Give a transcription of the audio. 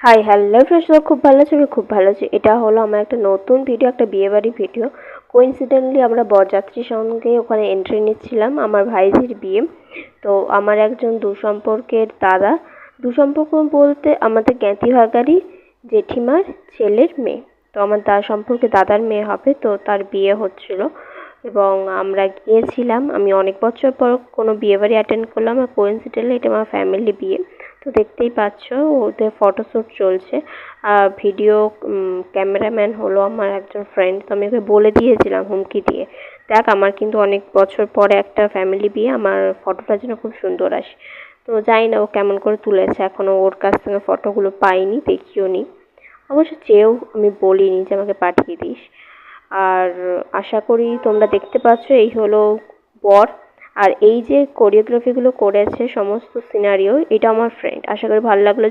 Hi hello friends, খুব ভালো আছি, আমি খুব ভালো আছি। এটা হলো আমার একটা নতুন ভিডিও, একটা বিয়েবাড়ির ভিডিও। কোইন্সিডেন্টলি আমরা বরযাত্রীর সঙ্গে ওখানে এন্ট্রি নিচ্ছিলাম, আমার ভাইঝির বিয়ে। তো আমার একজন দুসম্পর্কের দাদা, দুসম্পর্ক বলতে আমাদের জ্ঞাতি ভাগারই জেঠিমার ছেলের মেয়ে। তো আমার সম্পর্কে দাদার মেয়ে হবে, তো তার বিয়ে হচ্ছিল এবং আমরা গিয়েছিলাম। আমি অনেক বছর পর কোনো বিয়েবাড়ি অ্যাটেন্ড করলাম, আর কোইন্সিডেন্টলি এটা আমার ফ্যামিলি বিয়ে। তো দেখতেই পাচ্ছ ওদের ফটোশ্যুট চলছে। আর ভিডিও ক্যামেরাম্যান হলো আমার একজন ফ্রেন্ড। তো আমি ওকে বলে দিয়েছিলাম হুমকি দিয়ে, দেখ আমার কিন্তু অনেক বছর পরে একটা ফ্যামিলি বিয়ে, আমার ফটোটা যেন খুব সুন্দর আসে। তো জানি না ও কেমন করে তুলেছে, এখনও ওর কাছ থেকে ফটোগুলো পাইনি, দেখিও নি। অবশ্য চেয়েও আমি বলিনি যে আমাকে পাঠিয়ে দিস। আর আশা করি তোমরা দেখতে পাচ্ছ এই হলো বর। আর এই যে কোরিওগ্রাফিগুলো করেছে, সমস্ত সিনারিও, এটা আমার ফ্রেন্ড। আশা করি ভালো লাগলো।